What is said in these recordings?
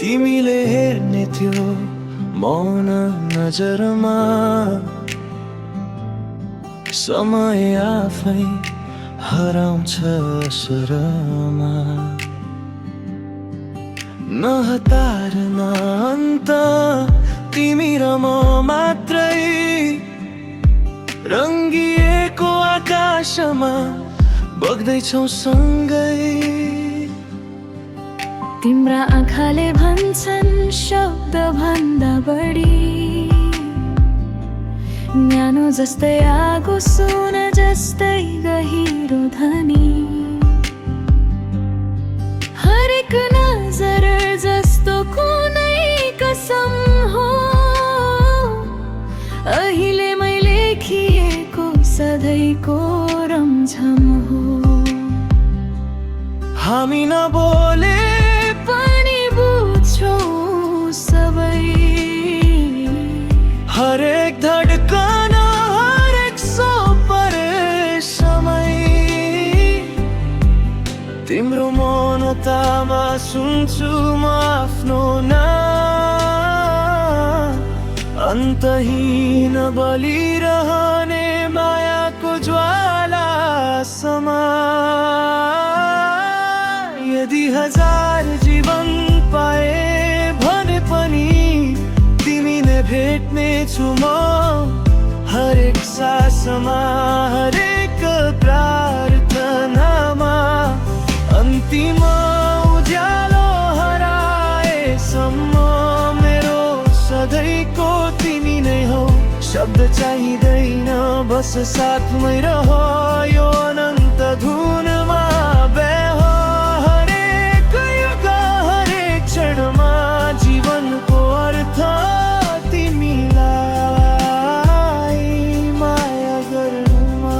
तिमीले हेर्ने थियो मौन नजरमा, समय आफै हराउँछ असरमा। न हतार न अन्त, तिमी र म मात्रै रङ्गिएको आकाशमा बग्दैछौ सँगै। तिम्रा आँखाले भन्छन् शब्द भन्दा बढी, न्यानो जस्तै आगो सुन जस्तै गहिरो ध्वनि। हरेक नजर जस्तो कुनै कसम हो, अहिले मैले खिएको सधैँको रमझम हो। हामी नबोले पनि बुझ्छौ सबै, हरेक धड्कन हरेक सो परे समय। तिम्रो मौनतामा सुन्छु म आफ्नो नाम, अन्तहीन बलिरहने मायाको ज्वाला समा। यदि 1000 जीवन पाए भने पनि तिमी नै भेट्ने छु म, हरेक सासमा हरेक प्रार्थनामा। अन्तिम उज्यालो हराएसम्म मेरो सधैँको तिमी नै हौ। शब्द चाहिँदैन, बस साथमै रह यो अनन्त धुनमा बेहो। हरेक युग हरेक क्षणमा जीवनको अर्थ तिमीलाई माया गर्नुमा।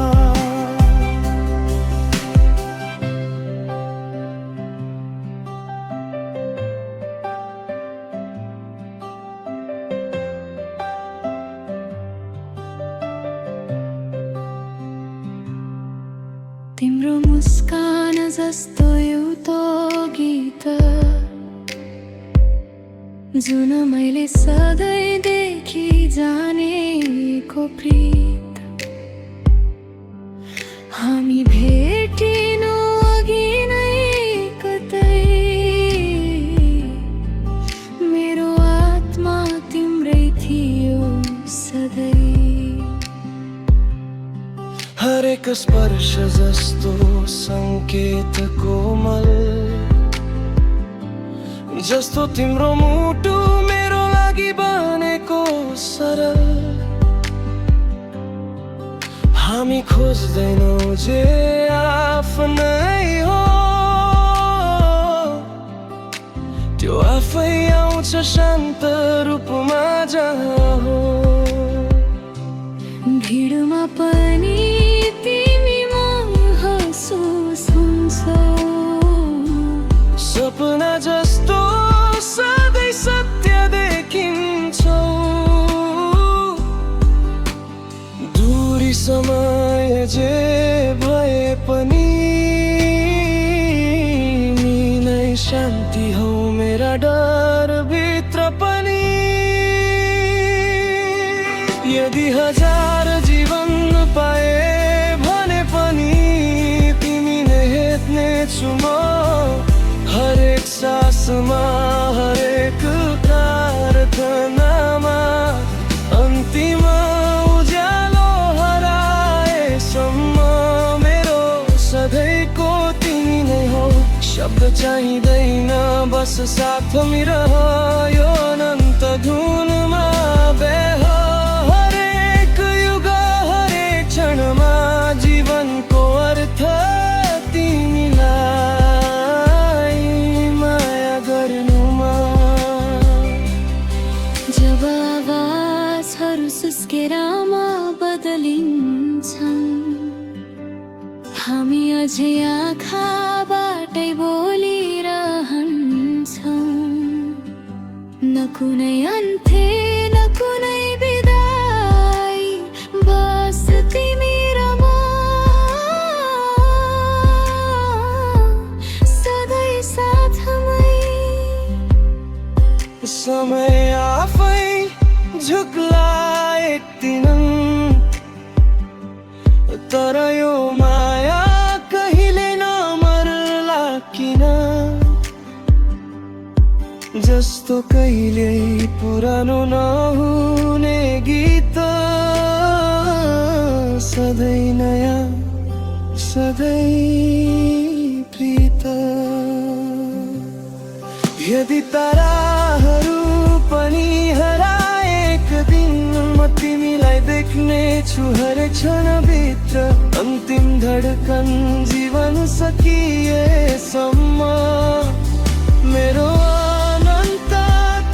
तिम्रो मुस्कान जस्तो एउटा गीत जुन मैले सधैँ देखि जानेको प्रीत। हामी भेटिनु अघि नै कतै मेरो आत्मा तिम्रै थियो सधैँ। हरेक स्पर्श जस्तो संकेत कोमल, जस्तो तिम्रो मुटु मेरो लागि बनेको सरल। हामी खोज्दैनौ जे आफ्नै हो, त्यो आफै आउँछ शान्त रूपमा जहाँ हो। भिडमा पनि तिमी महसुस हुन्छौ, सपना जस्तो सधैँ सत्य देखिन्छौ। दूरी समय जे भए पनि तिमी नै शान्ति हौ मेरा डर भित्र पनि। यदि 1000 जीवन पाए भने पनि तिमी नै हेर्ने छु म, हरेक सासमा हरेक प्रार्थनामा। अन्तिम उज्यालो हराएसम्म मेरो सधैँको तिमी नै हौ। शब्द चाहिँदैन, बस साथमै रह यो अनन्त धुनमा बेहो। हरेक युग हरेक क्षणमा जीवनको अर्थ तिमीलाई माया गर्नुमा। जब आवाजहरू सुस्केरामा बदलिन्छन्, हामी अझै आँखाबाटै बोलिरहन्छौँ। न कुनै अन्त्य न कुनै बिदाई, बस तिमी र म सधैँ साथमै। समय आफै झुक्लाए दिनन्, तर यो माया कहिले नमर्ला किन? जस्तो कहिले पुरानो नहुने गीत, सधैँ नयाँ सधैँ प्रीत। यदि ताराहरू पनि हराए एक दिन, म तिमीलाई देख्ने छु हरेक क्षणभित्र। अन्तिम धडकन जीवन सकिएसम्म, मेरो अनन्त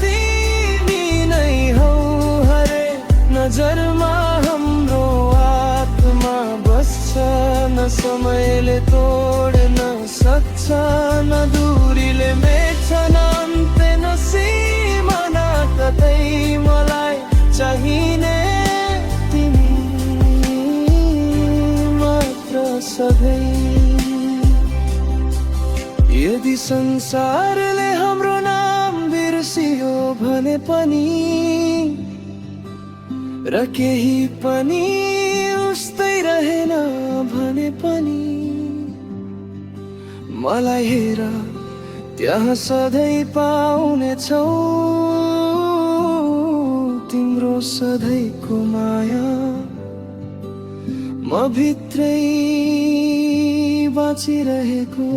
तिमी नै हौ। हरेक नजरमा हाम्रो आत्मा बस्छ, न समयले तोड्न सक्छ, न दूरीले मेट्छ, न अन्त्य न सीमा, न कतै मलाई चाहिने तिमी मात्र सधैँ। यदि संसारले हाम्रो नाम बिर्सियो भने पनि, र केही पनि उस्तै रहेन भने पनि, मलाई हेर त्यहाँ सधैँ पाउनेछौ तिम्रो सधैँको माया। म भित्रै बाँचिरहेको